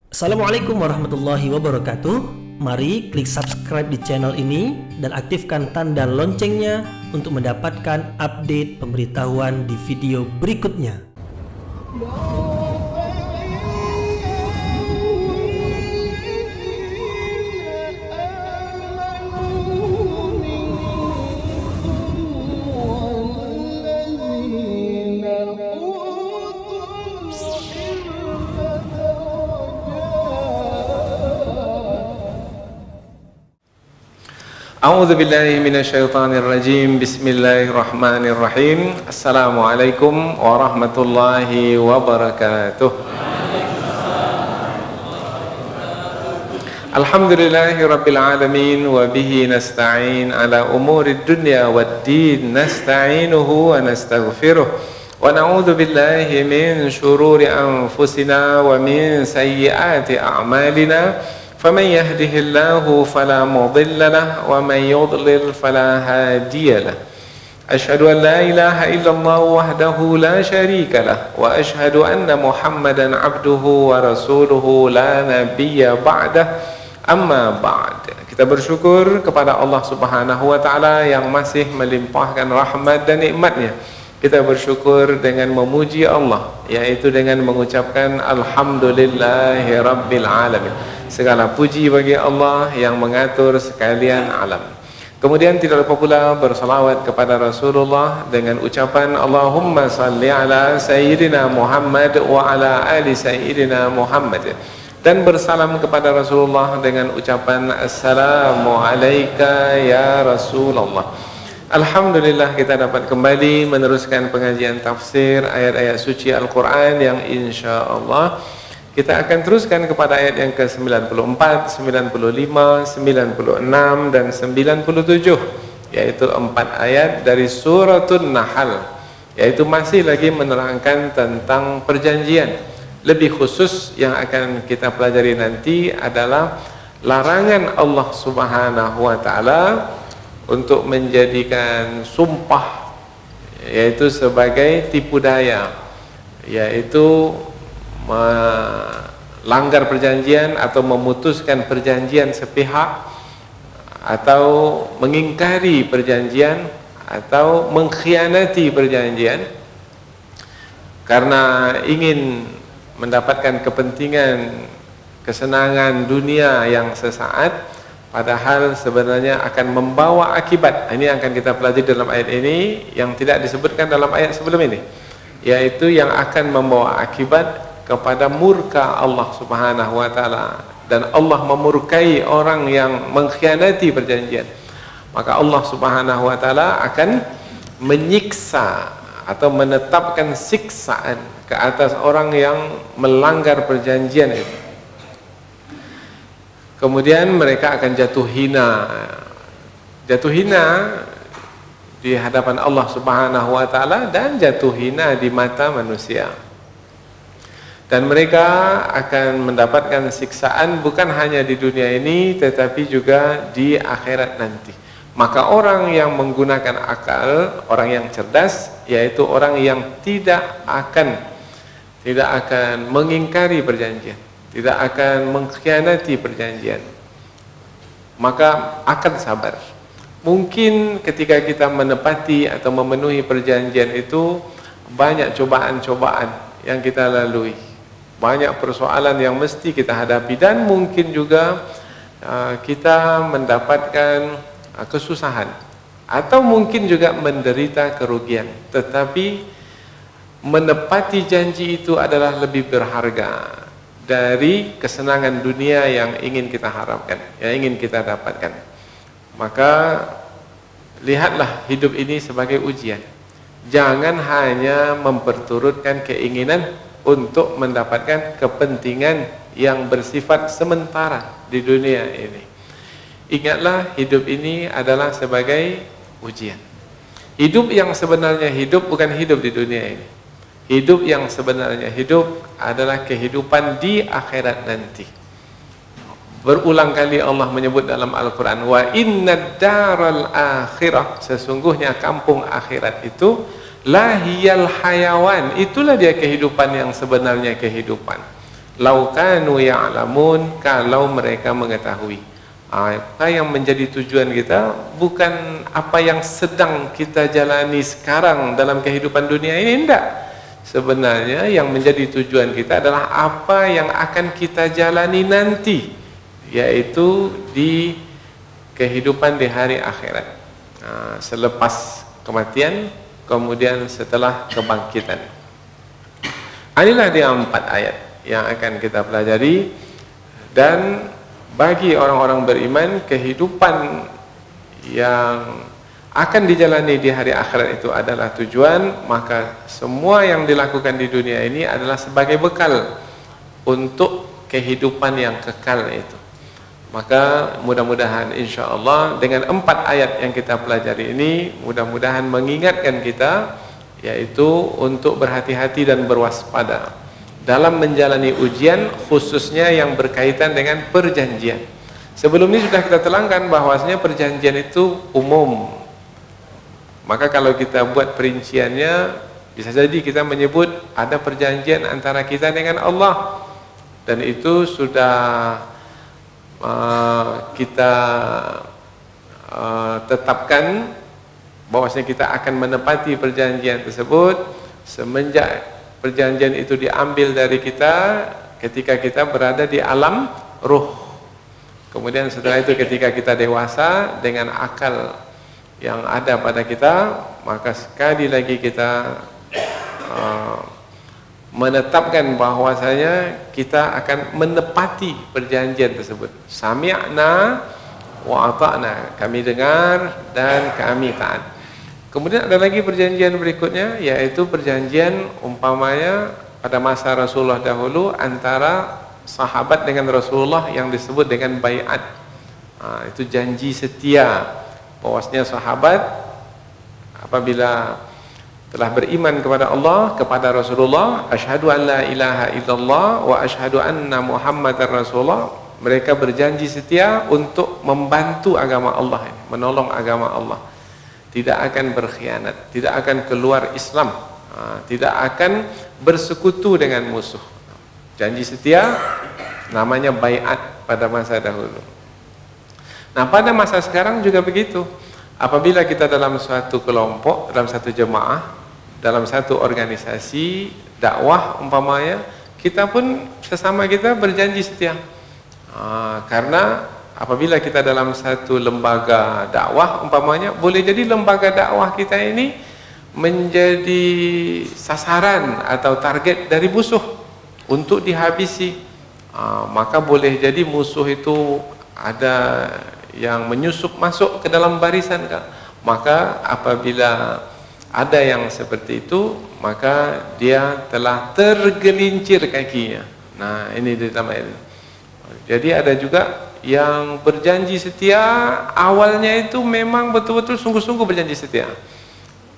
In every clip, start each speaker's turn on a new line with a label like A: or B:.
A: Assalamualaikum warahmatullahi wabarakatuh. Mari klik subscribe di channel ini dan aktifkan tanda loncengnya untuk mendapatkan update pemberitahuan di video berikutnya.
B: A'udzu billahi minasyaitonir rajim. Bismillahirrahmanirrahim. Assalamualaikum warahmatullahi wabarakatuh. Alhamdulillahi rabbil alamin wa bihi nasta'in ala umurid dunya waddin. Nasta'inuhu wa nastaghfiruh wa na'udzu billahi min syururi anfusina wa min sayyiati a'malina. فمن يهده الله فلا مضل له ومن يضلل فلا هادي له أشهد أن لا إله إلا الله وحده لا شريك له وأشهد أن محمدا عبده ورسوله لا نبي بعده أما بعد. Kita bersyukur kepada Allah Subhanahu wa taala yang masih melimpahkan rahmat dan nikmatnya. Kita bersyukur dengan memuji Allah, yaitu dengan mengucapkan alhamdulillahi rabbil alamin. Segala puji bagi Allah yang mengatur sekalian alam. Kemudian tidak lupa pula bersalawat kepada Rasulullah dengan ucapan Allahumma salli ala Sayyidina Muhammad wa ala ali Sayyidina Muhammad. Dan bersalam kepada Rasulullah dengan ucapan Assalamu alayka ya Rasulullah. Alhamdulillah kita dapat kembali meneruskan pengajian tafsir ayat-ayat suci Al-Quran yang insya Allah kita akan teruskan kepada ayat yang ke-94, 95, 96 dan 97, yaitu 4 ayat dari suratul Nahl, yaitu masih lagi menerangkan tentang perjanjian. Lebih khusus yang akan kita pelajari nanti adalah larangan Allah Subhanahu wa taala untuk menjadikan sumpah, yaitu sebagai tipu daya, yaitu melanggar perjanjian atau memutuskan perjanjian sepihak, atau mengingkari perjanjian, atau mengkhianati perjanjian karena ingin mendapatkan kepentingan kesenangan dunia yang sesaat, padahal sebenarnya akan membawa akibat. Ini akan kita pelajari dalam ayat ini yang tidak disebutkan dalam ayat sebelum ini, yaitu yang akan membawa akibat kepada murka Allah Subhanahu wa taala, dan Allah memurkai orang yang mengkhianati perjanjian. Maka Allah Subhanahu wa taala akan menyiksa atau menetapkan siksaan ke atas orang yang melanggar perjanjian itu. Kemudian mereka akan jatuh hina di hadapan Allah Subhanahu wa taala dan jatuh hina di mata manusia. Dan mereka akan mendapatkan siksaan bukan hanya di dunia ini tetapi juga di akhirat nanti. Maka orang yang menggunakan akal, orang yang cerdas, yaitu orang yang tidak akan mengingkari perjanjian, tidak akan mengkhianati perjanjian, maka akan sabar. Mungkin ketika kita menepati atau memenuhi perjanjian itu banyak cobaan-cobaan yang kita lalui, banyak persoalan yang mesti kita hadapi, dan mungkin juga kita mendapatkan kesusahan atau mungkin juga menderita kerugian. Tetapi menepati janji itu adalah lebih berharga dari kesenangan dunia yang ingin kita harapkan, yang ingin kita dapatkan. Maka lihatlah hidup ini sebagai ujian. Jangan hanya memperturutkan keinginan untuk mendapatkan kepentingan yang bersifat sementara di dunia ini. Ingatlah, hidup ini adalah sebagai ujian. Hidup yang sebenarnya hidup bukan hidup di dunia ini. Hidup yang sebenarnya hidup adalah kehidupan di akhirat nanti. Berulang kali Allah menyebut dalam Al-Quran, wa innad daral akhirah, sesungguhnya kampung akhirat itu lahiyal hayawan, itulah dia kehidupan yang sebenarnya kehidupan. Lau kanu ya'lamun, kalau mereka mengetahui. Apa yang menjadi tujuan kita bukan apa yang sedang kita jalani sekarang dalam kehidupan dunia ini, enggak. Sebenarnya yang menjadi tujuan kita adalah apa yang akan kita jalani nanti, yaitu di kehidupan di hari akhirat, selepas kematian, kemudian setelah kebangkitan. Inilah dia 4 ayat yang akan kita pelajari. Dan bagi orang-orang beriman, kehidupan yang akan dijalani di hari akhirat itu adalah tujuan. Maka semua yang dilakukan di dunia ini adalah sebagai bekal untuk kehidupan yang kekal itu. Maka mudah-mudahan insya Allah dengan 4 ayat yang kita pelajari ini, mudah-mudahan mengingatkan kita, yaitu untuk berhati-hati dan berwaspada dalam menjalani ujian, khususnya yang berkaitan dengan perjanjian. Sebelum ini sudah kita terangkan bahwasanya perjanjian itu umum. Maka kalau kita buat perinciannya, bisa jadi kita menyebut ada perjanjian antara kita dengan Allah, dan itu sudah kita tetapkan bahwasanya kita akan menepati perjanjian tersebut semenjak perjanjian itu diambil dari kita ketika kita berada di alam ruh. Kemudian setelah itu ketika kita dewasa dengan akal yang ada pada kita, maka sekali lagi kita menetapkan bahwasanya kita akan menepati perjanjian tersebut. Sami'na wa ata'na, kami dengar dan kami taat. Kemudian ada lagi perjanjian berikutnya, yaitu perjanjian umpamanya pada masa Rasulullah dahulu antara sahabat dengan Rasulullah yang disebut dengan bai'at. Itu janji setia, bahwasanya sahabat apabila telah beriman kepada Allah, kepada Rasulullah, asyhadu an la ilaha illallah wa asyhadu anna muhammadar rasulullah, mereka berjanji setia untuk membantu agama Allah, menolong agama Allah. Tidak akan berkhianat, tidak akan keluar Islam, tidak akan bersekutu dengan musuh. Janji setia namanya bai'at pada masa dahulu. Nah, pada masa sekarang juga begitu. Apabila kita dalam suatu kelompok, dalam satu jemaah, dalam satu organisasi dakwah umpamanya, kita pun sesama kita berjanji setia. Karena apabila kita dalam satu lembaga dakwah umpamanya, boleh jadi lembaga dakwah kita ini menjadi sasaran atau target dari musuh untuk dihabisi. Maka boleh jadi musuh itu ada yang menyusup masuk ke dalam barisan, maka apabila ada yang seperti itu, maka dia telah tergelincir kakinya. Nah, ini dinamakan. Jadi ada juga yang berjanji setia, awalnya itu memang betul-betul sungguh-sungguh berjanji setia.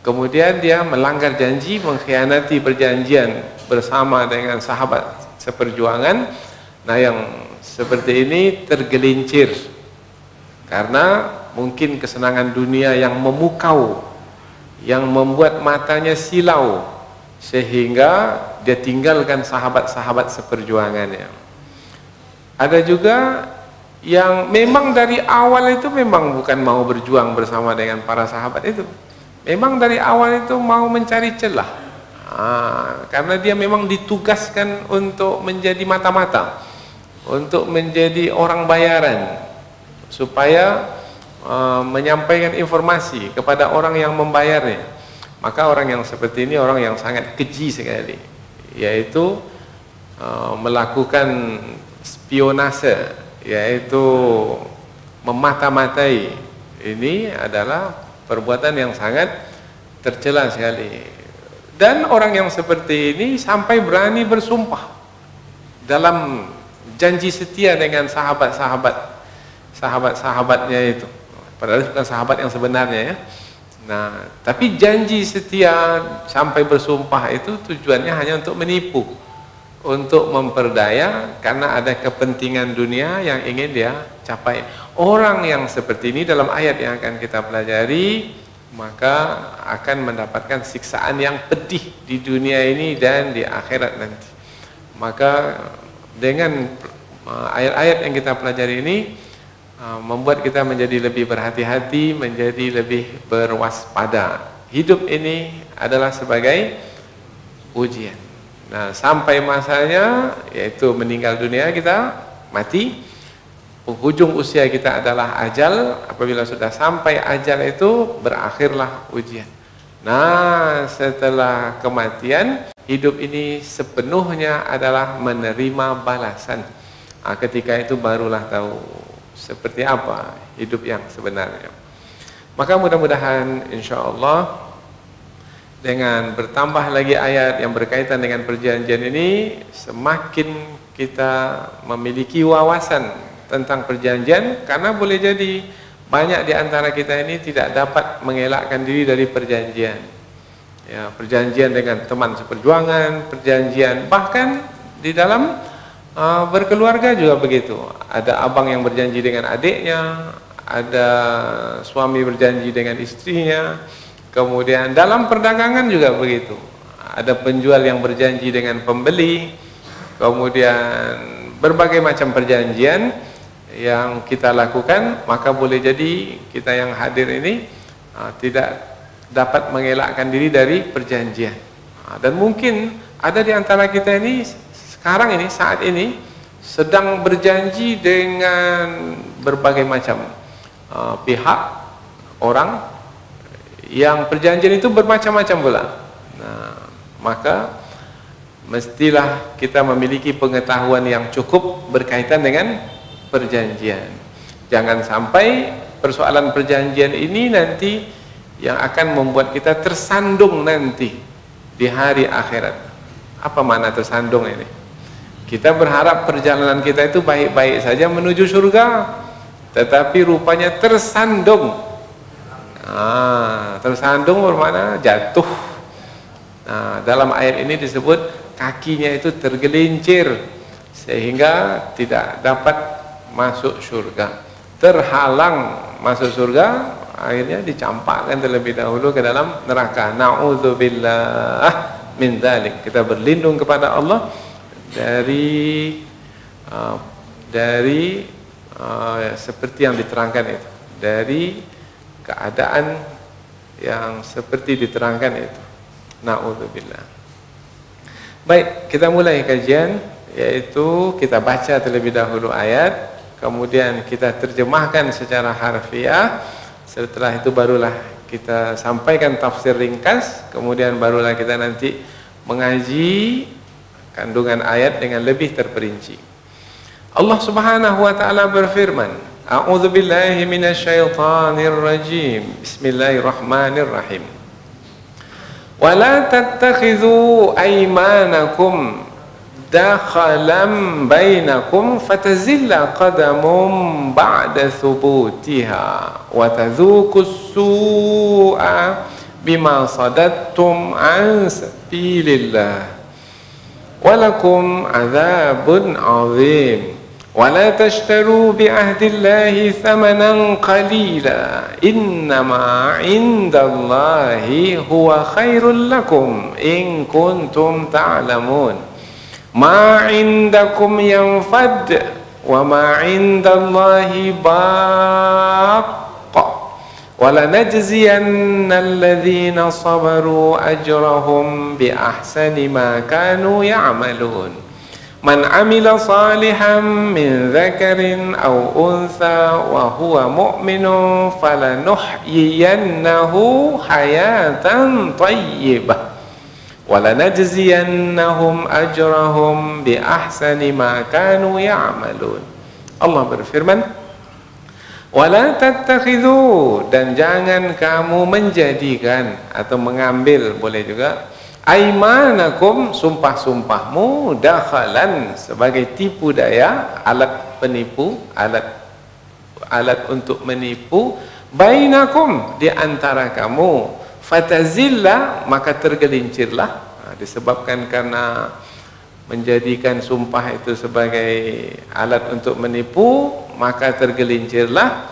B: Kemudian dia melanggar janji, mengkhianati perjanjian bersama dengan sahabat seperjuangan. Nah, yang seperti ini tergelincir karena mungkin kesenangan dunia yang memukau, yang membuat matanya silau, sehingga dia tinggalkan sahabat-sahabat seperjuangannya. Ada juga yang memang dari awal itu memang bukan mau berjuang bersama dengan para sahabat itu, memang dari awal itu mau mencari celah, karena dia memang ditugaskan untuk menjadi mata-mata, untuk menjadi orang bayaran, supaya menyampaikan informasi kepada orang yang membayarnya. Maka orang yang seperti ini orang yang sangat keji sekali, yaitu melakukan spionase, yaitu memata-matai. Ini adalah perbuatan yang sangat tercela sekali. Dan orang yang seperti ini sampai berani bersumpah dalam janji setia dengan sahabat-sahabatnya itu, padahal bukan sahabat yang sebenarnya ya. Nah, tapi janji setia sampai bersumpah itu tujuannya hanya untuk menipu, untuk memperdaya, karena ada kepentingan dunia yang ingin dia capai. Orang yang seperti ini dalam ayat yang akan kita pelajari, maka akan mendapatkan siksaan yang pedih di dunia ini dan di akhirat nanti. Maka dengan ayat-ayat yang kita pelajari ini membuat kita menjadi lebih berhati-hati, menjadi lebih berwaspada. Hidup ini adalah sebagai ujian. Nah, sampai masanya yaitu meninggal dunia, kita mati. Penghujung usia kita adalah ajal. Apabila sudah sampai ajal itu, berakhirlah ujian. Nah, setelah kematian, hidup ini sepenuhnya adalah menerima balasan. Ketika itu barulah tahu seperti apa hidup yang sebenarnya. Maka mudah-mudahan insyaallah dengan bertambah lagi ayat yang berkaitan dengan perjanjian ini, semakin kita memiliki wawasan tentang perjanjian, karena boleh jadi banyak di antara kita ini tidak dapat mengelakkan diri dari perjanjian. Ya, perjanjian dengan teman seperjuangan, perjanjian bahkan di dalam berkeluarga juga begitu. Ada abang yang berjanji dengan adiknya, ada suami berjanji dengan istrinya, kemudian dalam perdagangan juga begitu. Ada penjual yang berjanji dengan pembeli, kemudian berbagai macam perjanjian yang kita lakukan. Maka boleh jadi kita yang hadir ini tidak dapat mengelakkan diri dari perjanjian. Dan mungkin ada di antara kita ini sekarang ini, saat ini sedang berjanji dengan berbagai macam pihak, orang yang perjanjian itu bermacam-macam pula. Nah, maka mestilah kita memiliki pengetahuan yang cukup berkaitan dengan perjanjian. Jangan sampai persoalan perjanjian ini nanti yang akan membuat kita tersandung nanti di hari akhirat. Apa makna tersandung ini? Kita berharap perjalanan kita itu baik-baik saja menuju surga, tetapi rupanya tersandung. Tersandung bermakna jatuh. Nah, dalam ayat ini disebut kakinya itu tergelincir sehingga tidak dapat masuk surga, terhalang masuk surga, akhirnya dicampakkan terlebih dahulu ke dalam neraka. Na'udzubillah min dzalik. Kita berlindung kepada Allah dari seperti yang diterangkan itu, dari keadaan yang seperti diterangkan itu. Na'udzubillah. Baik, kita mulai kajian, yaitu kita baca terlebih dahulu ayat, kemudian kita terjemahkan secara harfiah. Setelah itu barulah kita sampaikan tafsir ringkas, kemudian barulah kita nanti mengaji kandungan ayat dengan lebih terperinci. Allah Subhanahu wa taala berfirman, A'udzu billahi minasyaitonir rajim. Bismillahirrahmanirrahim. Wa la tattakhidhu aymanakum dakhalan bainakum fatazilla qadamun ba'da thubutiha wa tadhuqus su'a bima sadattum an sabilillah walakum adzabun azim wala tashtaru bi ahdillahi thamanan qalila innama indallahi huwa khairul lakum in kuntum ta'lamun ma indakum yanfad wa ma indallahi baq وَلَنَجْزِيَنَّ الَّذِينَ صَبَرُوا أَجْرَهُمْ بِأَحْسَنِ مَا كَانُوا يَعْمَلُونَ مَنْ عَمِلَ صَالِحًا مِنْ ذَكَرٍ أَوْ أُنْثَى وَهُوَ مُؤْمِنٌ فَلَنُحْيِيَنَّهُ حَيَاةً طَيِّبَةً وَلَنَجْزِيَنَّهُمْ أَجْرَهُمْ بِأَحْسَنِ مَا كَانُوا يَعْمَلُونَ. Allah berfirman, wala tattakhidhu, dan jangan kamu menjadikan atau mengambil, boleh juga, aimanakum, sumpah-sumpahmu, dakhalan, sebagai tipu daya, alat penipu, alat untuk menipu, bainakum, di antara kamu, fatazilla, maka tergelincirlah. Disebabkan karena menjadikan sumpah itu sebagai alat untuk menipu, maka tergelincirlah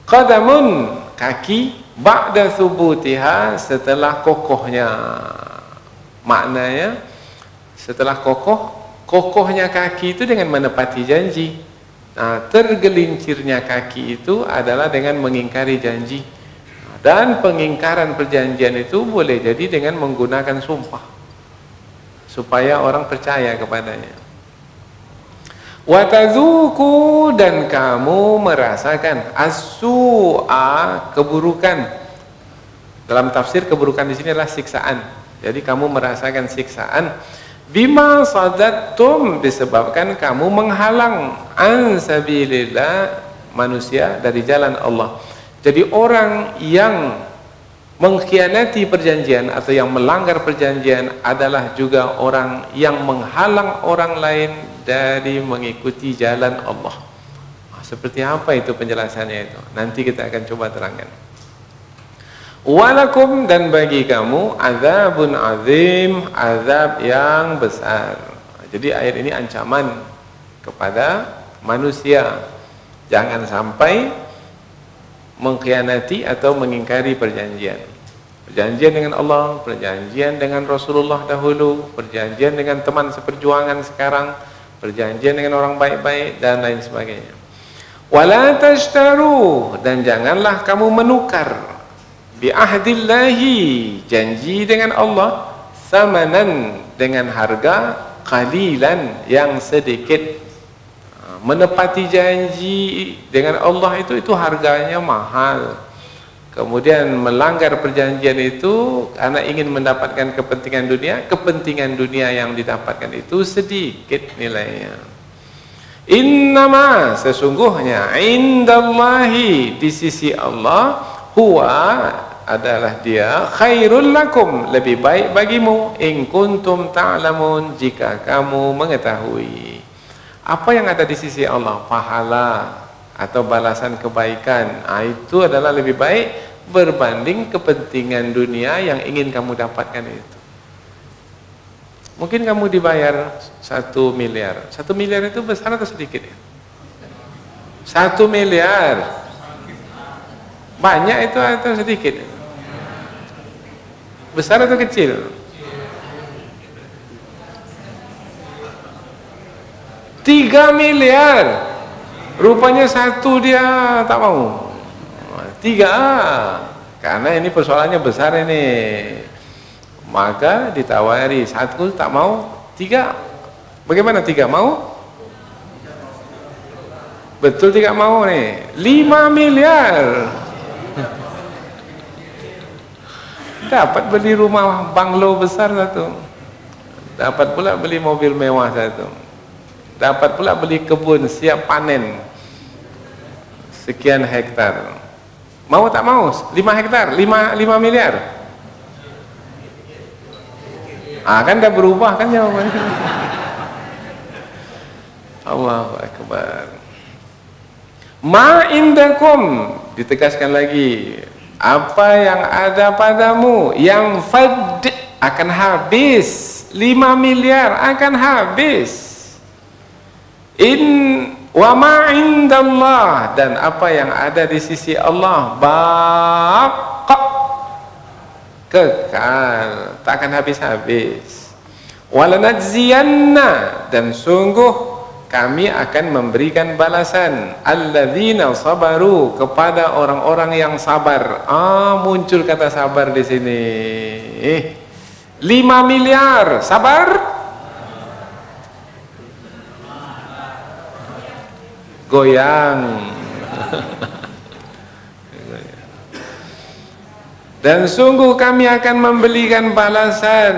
B: qadamun, kaki, ba'da thubutiha, setelah kokohnya. Maknanya setelah kokoh kokohnya kaki itu dengan menepati janji. Nah, tergelincirnya kaki itu adalah dengan mengingkari janji. Dan pengingkaran perjanjian itu boleh jadi dengan menggunakan sumpah, supaya orang percaya kepadanya. Watazuku, dan kamu merasakan as-su'a, keburukan. Dalam tafsir keburukan di sini adalah siksaan. Jadi kamu merasakan siksaan bima sadattum, disebabkan kamu menghalang an sabilillah, manusia dari jalan Allah. Jadi orang yang mengkhianati perjanjian atau yang melanggar perjanjian adalah juga orang yang menghalang orang lain dari mengikuti jalan Allah. Seperti apa itu penjelasannya itu? Nanti kita akan coba terangkan. Walakum, dan bagi kamu azabun azim, azab yang besar. Jadi ayat ini ancaman kepada manusia, jangan sampai mengkhianati atau mengingkari perjanjian. Perjanjian dengan Allah, perjanjian dengan Rasulullah dahulu, perjanjian dengan teman seperjuangan sekarang, perjanjian dengan orang baik-baik, dan lain sebagainya. Wala tashtaru, dan janganlah kamu menukar bi ahdillahi, janji dengan Allah, samanan, dengan harga qalilan, yang sedikit. Menepati janji dengan Allah itu harganya mahal. Kemudian melanggar perjanjian itu karena ingin mendapatkan kepentingan dunia yang didapatkan itu sedikit nilainya. Innama, sesungguhnya, indallahi, di sisi Allah, huwa, adalah dia, khairul lakum, lebih baik bagimu, in kuntum ta'lamun, jika kamu mengetahui. Apa yang ada di sisi Allah, pahala atau balasan kebaikan, itu adalah lebih baik berbanding kepentingan dunia yang ingin kamu dapatkan itu. Mungkin kamu dibayar 1 miliar. 1 miliar itu besar atau sedikit ya? 1 miliar banyak itu atau sedikit? Besar atau kecil? 3 miliar. Rupanya 1 dia tak mau. 3, karena ini persoalannya besar ini. Maka ditawari 1 tak mau, 3. Bagaimana 3 mau? Betul 3 mau nih. 5 miliar. Dapat beli rumah banglo besar 1. Dapat pula beli mobil mewah 1. Dapat pula beli kebun siap panen sekian hektar. Mau tak mau? 5 hektar, 5 miliar. Kan dah berubah kan jawabannya. Allahu Akbar. Ma indakum, ditegaskan lagi, apa yang ada padamu, yang fad, akan habis. 5 miliar akan habis. Wa ma indallah, dan apa yang ada di sisi Allah, baqa, kekal, tak akan habis-habis. Walanajziyanna, dan sungguh kami akan memberikan balasan alladzina sabaru, kepada orang-orang yang sabar. Muncul kata sabar di sini. 5 miliar sabar, goyang. Dan sungguh kami akan memberikan balasan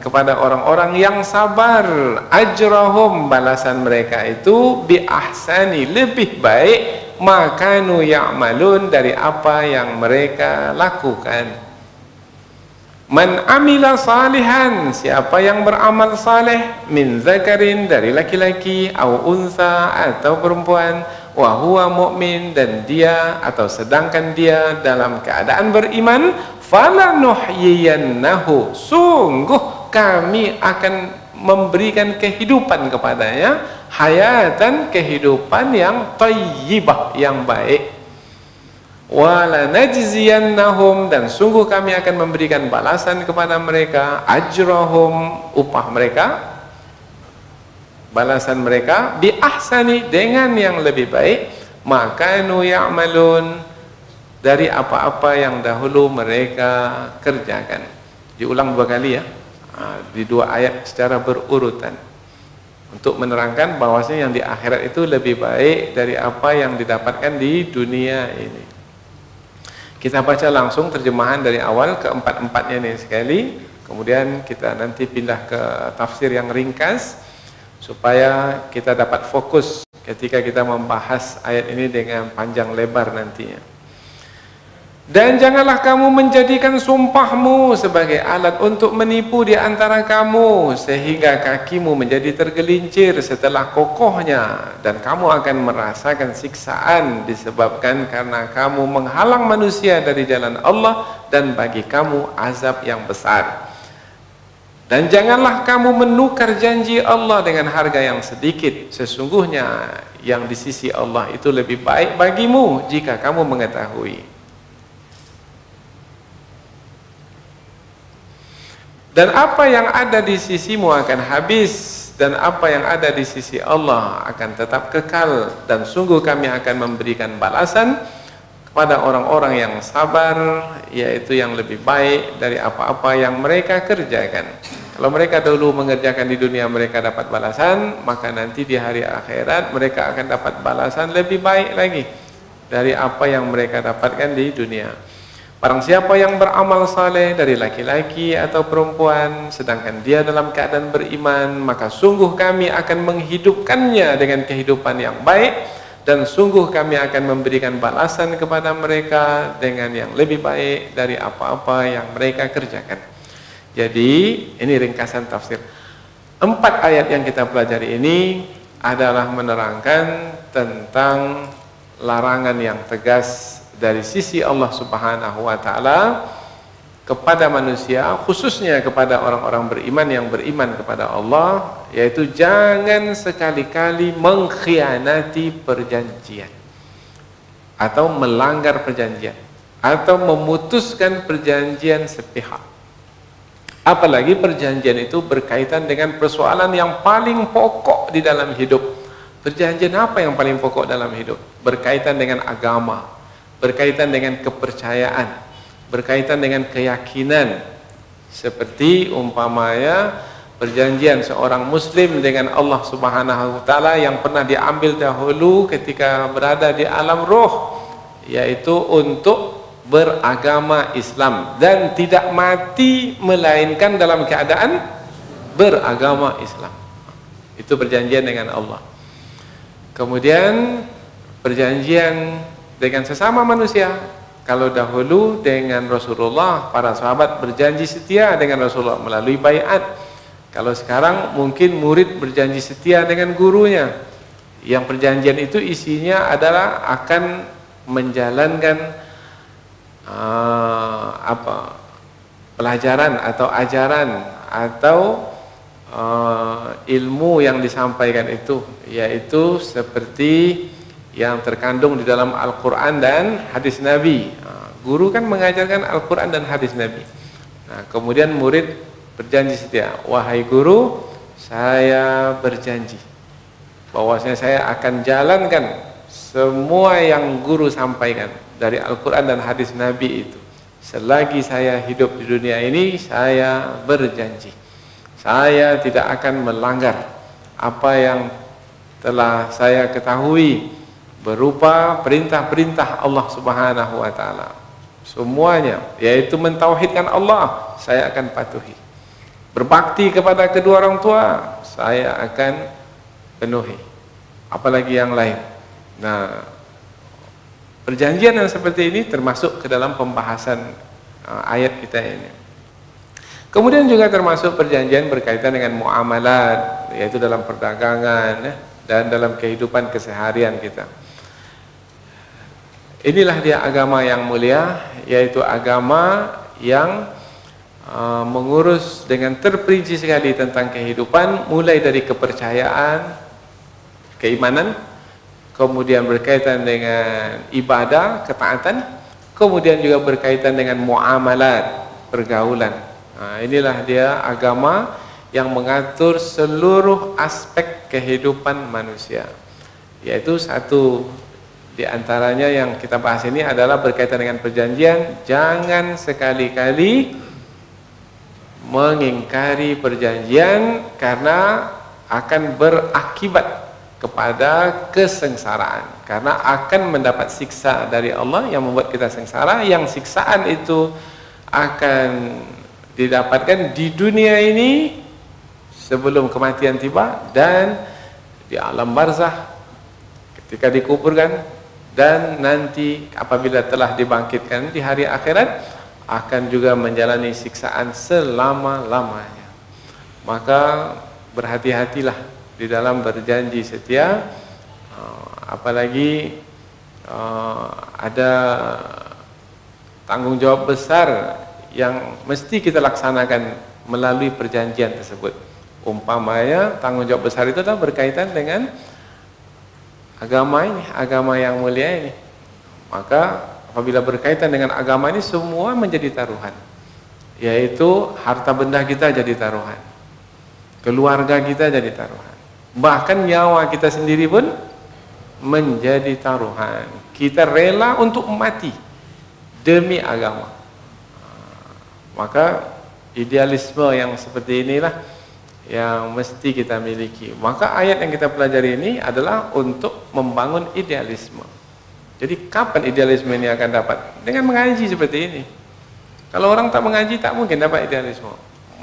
B: kepada orang-orang yang sabar, ajrahum, balasan mereka itu bi ahsani, lebih baik, makanu ya'malun, dari apa yang mereka lakukan. Man amila salihan, siapa yang beramal saleh, min zakarin, dari laki-laki, au unsa, atau perempuan, wa huwa mu'min, dan dia atau sedangkan dia dalam keadaan beriman, falanuhyiyannahu, sungguh kami akan memberikan kehidupan kepadanya, hayatan, kehidupan yang thayyibah, yang baik. Wala najziyannahum, dan sungguh kami akan memberikan balasan kepada mereka, ajrahum, upah mereka, balasan mereka bi ahsani, dengan yang lebih baik, makanu ya'malun, dari apa-apa yang dahulu mereka kerjakan. Diulang 2 kali ya, di 2 ayat secara berurutan, untuk menerangkan bahwasanya yang di akhirat itu lebih baik dari apa yang didapatkan di dunia ini. Kita baca langsung terjemahan dari awal ke empat-empatnya nih sekali, kemudian kita nanti pindah ke tafsir yang ringkas supaya kita dapat fokus ketika kita membahas ayat ini dengan panjang lebar nantinya. Dan janganlah kamu menjadikan sumpahmu sebagai alat untuk menipu di antara kamu, sehingga kakimu menjadi tergelincir setelah kokohnya, dan kamu akan merasakan siksaan disebabkan karena kamu menghalang manusia dari jalan Allah, dan bagi kamu azab yang besar. Dan janganlah kamu menukar janji Allah dengan harga yang sedikit, sesungguhnya yang di sisi Allah itu lebih baik bagimu jika kamu mengetahui. Dan apa yang ada di sisimu akan habis, dan apa yang ada di sisi Allah akan tetap kekal, dan sungguh kami akan memberikan balasan kepada orang-orang yang sabar, yaitu yang lebih baik dari apa-apa yang mereka kerjakan. Kalau mereka dulu mengerjakan di dunia mereka dapat balasan, maka nanti di hari akhirat mereka akan dapat balasan lebih baik lagi dari apa yang mereka dapatkan di dunia. Barang siapa yang beramal saleh dari laki-laki atau perempuan sedangkan dia dalam keadaan beriman, maka sungguh kami akan menghidupkannya dengan kehidupan yang baik, dan sungguh kami akan memberikan balasan kepada mereka dengan yang lebih baik dari apa-apa yang mereka kerjakan. Jadi ini ringkasan tafsir. 4 ayat yang kita pelajari ini adalah menerangkan tentang larangan yang tegas dari sisi Allah Subhanahu wa taala kepada manusia, khususnya kepada orang-orang beriman yang beriman kepada Allah, yaitu jangan sekali-kali mengkhianati perjanjian atau melanggar perjanjian atau memutuskan perjanjian sepihak. Apalagi perjanjian itu berkaitan dengan persoalan yang paling pokok di dalam hidup. Perjanjian apa yang paling pokok dalam hidup? Berkaitan dengan agama, berkaitan dengan kepercayaan, berkaitan dengan keyakinan, seperti umpamanya perjanjian seorang muslim dengan Allah Subhanahu wa taala yang pernah diambil dahulu ketika berada di alam roh, yaitu untuk beragama Islam dan tidak mati melainkan dalam keadaan beragama Islam. Itu perjanjian dengan Allah. Kemudian perjanjian dengan sesama manusia. Kalau dahulu dengan Rasulullah, para sahabat berjanji setia dengan Rasulullah melalui baiat. Kalau sekarang mungkin murid berjanji setia dengan gurunya, yang perjanjian itu isinya adalah akan menjalankan pelajaran atau ajaran atau ilmu yang disampaikan itu, yaitu seperti yang terkandung di dalam Al-Quran dan hadis Nabi. Guru kan mengajarkan Al-Quran dan hadis Nabi. Nah, kemudian murid berjanji setia, wahai guru, saya berjanji bahwasanya saya akan jalankan semua yang guru sampaikan dari Al-Quran dan hadis Nabi itu. Selagi saya hidup di dunia ini, saya berjanji saya tidak akan melanggar apa yang telah saya ketahui berupa perintah-perintah Allah Subhanahu wa taala. Semuanya, yaitu mentauhidkan Allah, saya akan patuhi. Berbakti kepada kedua orang tua, saya akan penuhi. Apalagi yang lain. Nah, perjanjian yang seperti ini termasuk ke dalam pembahasan ayat kita ini. Kemudian juga termasuk perjanjian berkaitan dengan muamalat, yaitu dalam perdagangan dan dalam kehidupan keseharian kita. Inilah dia agama yang mulia, yaitu agama yang mengurus dengan terperinci sekali tentang kehidupan, mulai dari kepercayaan, keimanan, kemudian berkaitan dengan ibadah, ketaatan, kemudian juga berkaitan dengan muamalat, pergaulan. Nah, inilah dia agama yang mengatur seluruh aspek kehidupan manusia. Yaitu satu di antaranya yang kita bahas ini adalah berkaitan dengan perjanjian. Jangan sekali-kali mengingkari perjanjian karena akan berakibat kepada kesengsaraan, karena akan mendapat siksa dari Allah yang membuat kita sengsara, yang siksaan itu akan didapatkan di dunia ini sebelum kematian tiba dan di alam barzah ketika dikuburkan, dan nanti apabila telah dibangkitkan di hari akhirat akan juga menjalani siksaan selama-lamanya. Maka berhati-hatilah di dalam berjanji setia, apalagi ada tanggung jawab besar yang mesti kita laksanakan melalui perjanjian tersebut. Umpamanya tanggung jawab besar itu adalah berkaitan dengan agama ini, agama yang mulia ini. Maka apabila berkaitan dengan agama ini, semua menjadi taruhan, yaitu harta benda kita jadi taruhan, keluarga kita jadi taruhan, bahkan nyawa kita sendiri pun menjadi taruhan. Kita rela untuk mati demi agama. Maka idealisme yang seperti inilah yang mesti kita miliki. Maka ayat yang kita pelajari ini adalah untuk membangun idealisme. Jadi kapan idealisme ini akan dapat? Dengan mengaji seperti ini. Kalau orang tak mengaji, tak mungkin dapat idealisme.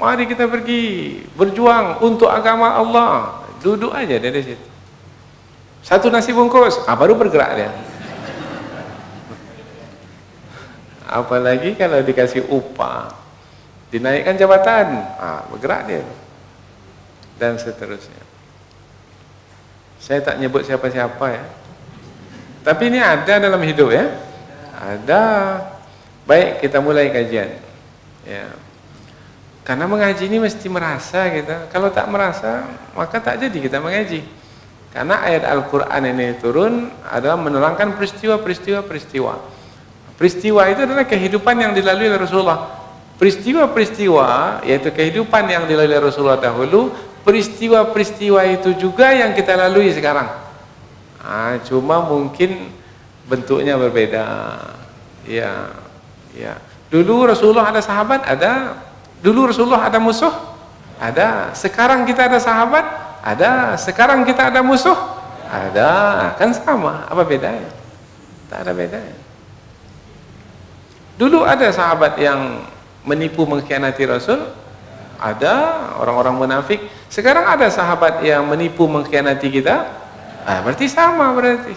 B: Mari kita pergi berjuang untuk agama Allah. Duduk aja dari situ. Satu nasi bungkus, baru bergerak dia. Apalagi kalau dikasih upah, dinaikkan jabatan, bergerak dia. Dan seterusnya. Saya tak nyebut siapa-siapa ya. Tapi ini ada dalam hidup ya. Ada. Baik, kita mulai kajian. Ya. Karena mengaji ini mesti merasa kita. Kalau tak merasa, maka tak jadi kita mengaji. Karena ayat Al-Quran ini turun adalah menerangkan peristiwa-peristiwa. Peristiwa itu adalah kehidupan yang dilalui oleh Rasulullah. Peristiwa-peristiwa, yaitu kehidupan yang dilalui oleh Rasulullah dahulu, peristiwa-peristiwa itu juga yang kita lalui sekarang. Cuma mungkin bentuknya berbeda. Ya. Dulu Rasulullah ada sahabat, ada. Dulu Rasulullah ada musuh, ada. Sekarang kita ada sahabat, ada. Sekarang kita ada musuh, ada. Kan sama, apa bedanya? Tak ada bedanya. Dulu ada sahabat yang menipu mengkhianati Rasul, ada orang-orang munafik. Sekarang ada sahabat yang menipu mengkhianati kita, berarti sama berarti.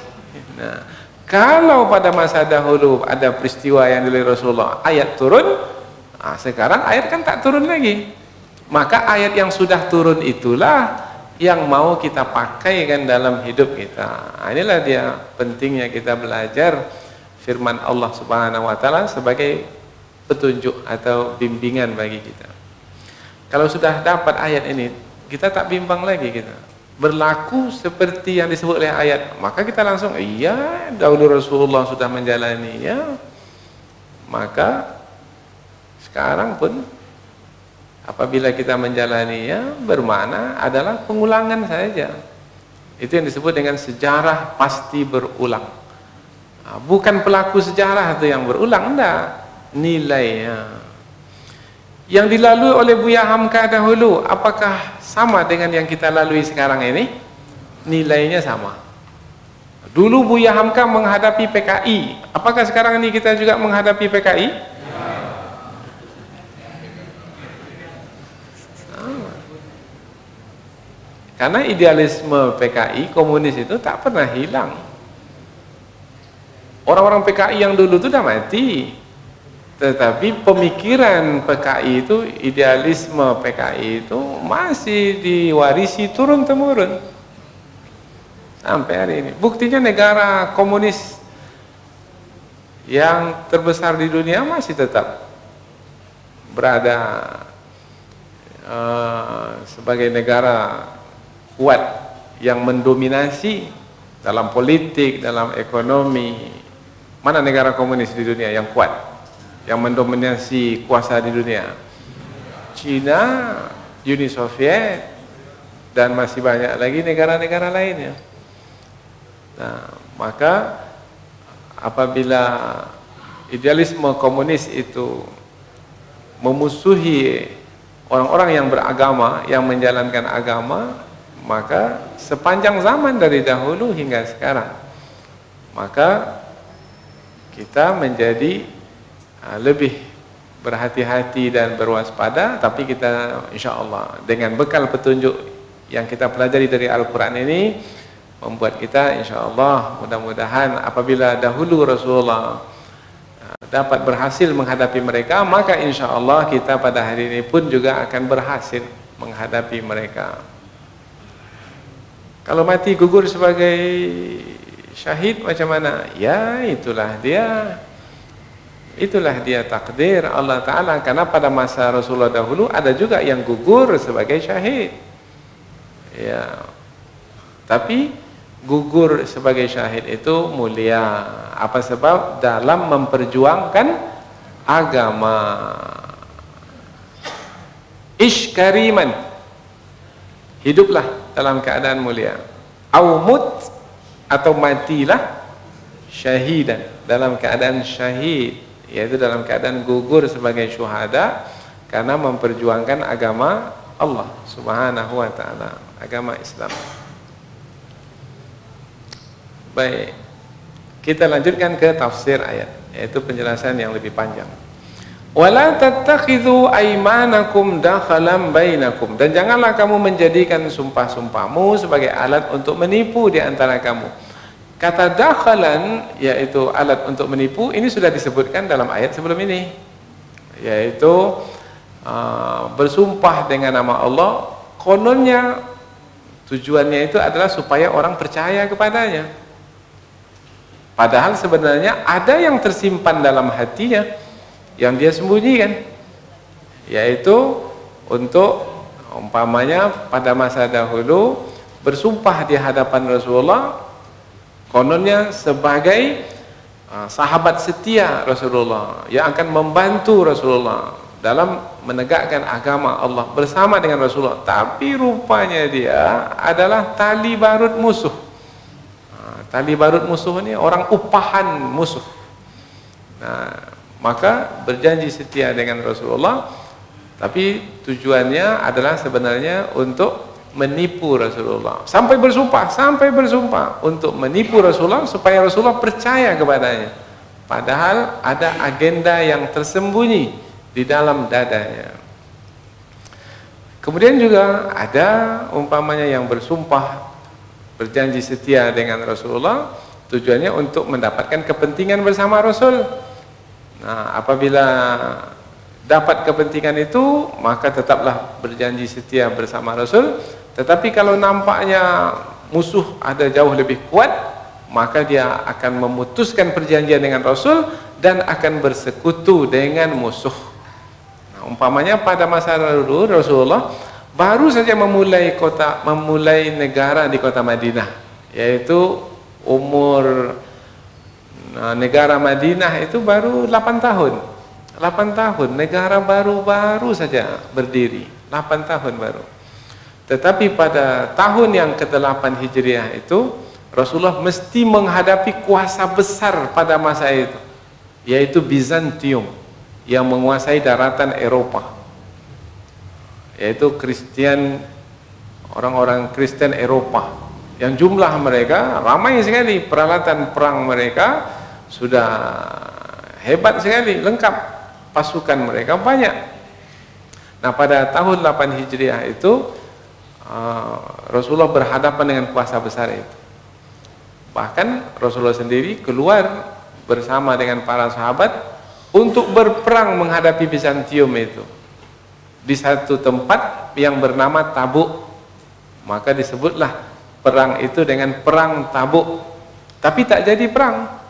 B: Nah, kalau pada masa dahulu ada peristiwa yang dilalui Rasulullah, ayat turun, sekarang ayat kan tak turun lagi. Maka ayat yang sudah turun itulah yang mau kita pakai kan dalam hidup kita. Inilah dia pentingnya kita belajar firman Allah Subhanahu wa taala sebagai petunjuk atau bimbingan bagi kita. Kalau sudah dapat ayat ini, kita tak bimbang lagi kita. Berlaku seperti yang disebut oleh ayat, maka kita langsung iya, dahulu Rasulullah sudah menjalani ya. Maka sekarang pun apabila kita menjalaninya bermakna adalah pengulangan saja. Itu yang disebut dengan sejarah pasti berulang. Bukan pelaku sejarah itu yang berulang, enggak. Nilainya yang dilalui oleh Buya Hamka dahulu, apakah sama dengan yang kita lalui sekarang ini? Nilainya sama. Dulu Buya Hamka menghadapi PKI, apakah sekarang ini kita juga menghadapi PKI? Karena idealisme PKI, komunis itu tak pernah hilang. Orang-orang PKI yang dulu itu sudah mati. Tetapi pemikiran PKI itu, idealisme PKI itu masih diwarisi turun-temurun. Sampai hari ini. Buktinya negara komunis yang terbesar di dunia masih tetap berada sebagai negara kuat yang mendominasi dalam politik, dalam ekonomi. Mana negara komunis di dunia yang kuat, yang mendominasi kuasa di dunia? Cina Uni Soviet, dan masih banyak lagi negara-negara lainnya. Nah, maka apabila idealisme komunis itu memusuhi orang-orang yang beragama, yang menjalankan agama, maka sepanjang zaman dari dahulu hingga sekarang, maka kita menjadi lebih berhati-hati dan berwaspada. Tapi kita insya Allah dengan bekal petunjuk yang kita pelajari dari Al-Quran ini, membuat kita insya Allah mudah-mudahan apabila dahulu Rasulullah dapat berhasil menghadapi mereka, maka insya Allah kita pada hari ini pun juga akan berhasil menghadapi mereka. Kalau mati gugur sebagai syahid macam mana? Ya itulah dia. Itulah dia takdir Allah Ta'ala. Karena pada masa Rasulullah dahulu ada juga yang gugur sebagai syahid, ya. Tapi gugur sebagai syahid itu mulia. Apa sebab? Dalam memperjuangkan agama. Ish kariman, hiduplah dalam keadaan mulia. Aumut, atau matilah syahidan, dalam keadaan syahid, yaitu dalam keadaan gugur sebagai syuhada karena memperjuangkan agama Allah Subhanahu wa ta'ala, agama Islam. Baik, kita lanjutkan ke tafsir ayat, yaitu penjelasan yang lebih panjang. Wala tattakhidhu aymanakum dakhalan bainakum, dan janganlah kamu menjadikan sumpah-sumpahmu sebagai alat untuk menipu di antara kamu. Kata dakhalan, yaitu alat untuk menipu, ini sudah disebutkan dalam ayat sebelum ini, yaitu bersumpah dengan nama Allah, kononnya tujuannya itu adalah supaya orang percaya kepadanya, padahal sebenarnya ada yang tersimpan dalam hatinya yang dia sembunyikan, yaitu untuk umpamanya pada masa dahulu bersumpah di hadapan Rasulullah, kononnya sebagai sahabat setia Rasulullah yang akan membantu Rasulullah dalam menegakkan agama Allah bersama dengan Rasulullah, tapi rupanya dia adalah tali barut musuh. Tali barut musuh ini orang upahan musuh. Nah, maka berjanji setia dengan Rasulullah, tapi tujuannya adalah sebenarnya untuk menipu Rasulullah, sampai bersumpah untuk menipu Rasulullah supaya Rasulullah percaya kepadanya, padahal ada agenda yang tersembunyi di dalam dadanya. Kemudian juga ada umpamanya yang bersumpah berjanji setia dengan Rasulullah, tujuannya untuk mendapatkan kepentingan bersama Rasul. Nah, apabila dapat kepentingan itu, maka tetaplah berjanji setia bersama Rasul. Tetapi kalau nampaknya musuh ada jauh lebih kuat, maka dia akan memutuskan perjanjian dengan Rasul dan akan bersekutu dengan musuh. Nah, umpamanya pada masa lalu Rasulullah baru saja memulai negara di kota Madinah, yaitu umur negara Madinah itu baru 8 tahun. 8 tahun, negara baru saja berdiri, 8 tahun baru. Tetapi pada tahun yang ke-8 Hijriah itu, Rasulullah mesti menghadapi kuasa besar pada masa itu, yaitu Bizantium, yang menguasai daratan Eropa, yaitu orang-orang Kristen Eropa, yang jumlah mereka ramai sekali, peralatan perang mereka sudah hebat sekali, lengkap, pasukan mereka banyak. Nah, pada tahun 8 Hijriah itu Rasulullah berhadapan dengan kuasa besar itu. Bahkan Rasulullah sendiri keluar bersama dengan para sahabat untuk berperang menghadapi Bizantium itu di satu tempat yang bernama Tabuk. Maka disebutlah perang itu dengan perang Tabuk, tapi tak jadi perang.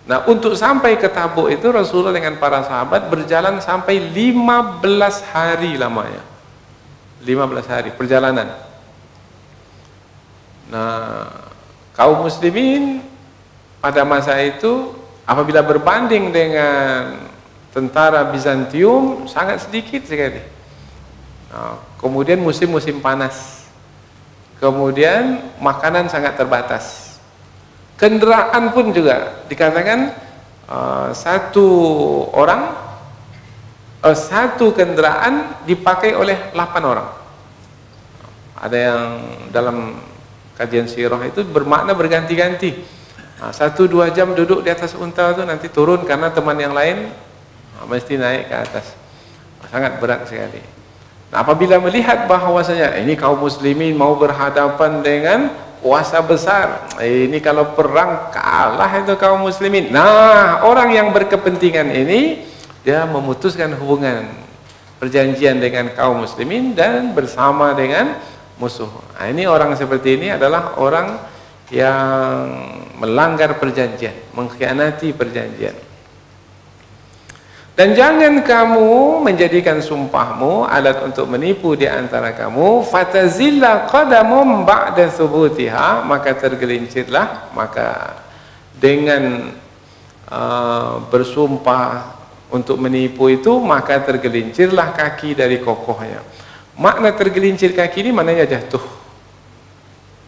B: Nah, untuk sampai ke Tabuk itu Rasulullah dengan para sahabat berjalan sampai 15 hari lamanya. 15 hari perjalanan. Nah, kaum muslimin pada masa itu apabila berbanding dengan tentara Bizantium sangat sedikit sekali. Kemudian musim-musim panas, kemudian makanan sangat terbatas, kendaraan pun juga dikatakan satu kendaraan dipakai oleh 8 orang. Ada yang dalam kajian sirah itu bermakna berganti-ganti. 1-2 jam duduk di atas unta itu, nanti turun karena teman yang lain mesti naik ke atas. Sangat berat sekali. Nah, apabila melihat bahwasanya ini kaum muslimin mau berhadapan dengan kuasa besar, ini kalau perang kalah itu kaum muslimin. Nah, orang yang berkepentingan ini dia memutuskan hubungan perjanjian dengan kaum muslimin dan bersama dengan musuh. Nah, ini orang seperti ini adalah orang yang melanggar perjanjian, mengkhianati perjanjian. Dan jangan kamu menjadikan sumpahmu alat untuk menipu di antara kamu. Fatazilla qadamum ba'da thubutiha, maka tergelincirlah, maka dengan bersumpah untuk menipu itu, maka tergelincirlah kaki dari kokohnya. Makna tergelincir kaki ini maknanya jatuh.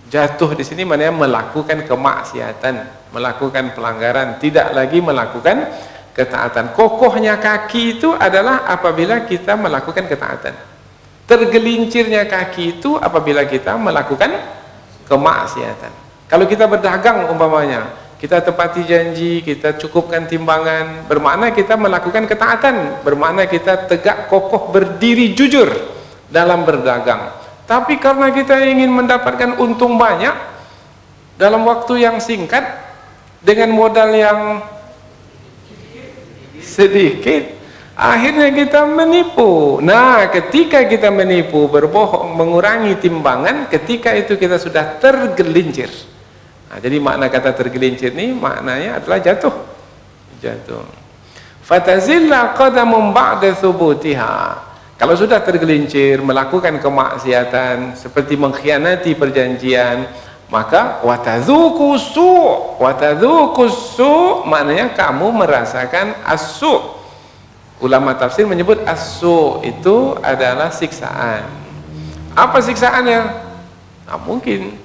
B: Jatuh di sini maknanya melakukan kemaksiatan, melakukan pelanggaran, tidak lagi melakukan ketaatan. Kokohnya kaki itu adalah apabila kita melakukan ketaatan. Tergelincirnya kaki itu apabila kita melakukan kemaksiatan. Kalau kita berdagang umpamanya, kita tepati janji, kita cukupkan timbangan, bermakna kita melakukan ketaatan, bermakna kita tegak kokoh berdiri jujur dalam berdagang. Tapi karena kita ingin mendapatkan untung banyak dalam waktu yang singkat dengan modal yang sedikit, akhirnya kita menipu. Nah, ketika kita menipu, berbohong, mengurangi timbangan, ketika itu kita sudah tergelincir. Nah, jadi makna kata tergelincir ini maknanya adalah jatuh. Jatuh. Fatazilla qadamun ba'da thubutiha. Kalau sudah tergelincir, melakukan kemaksiatan seperti mengkhianati perjanjian, maka watadzuku su'. Watadzuku su' maknanya kamu merasakan as-su'. Ulama tafsir menyebut as-su' itu adalah siksaan. Apa siksaannya? Nah, mungkin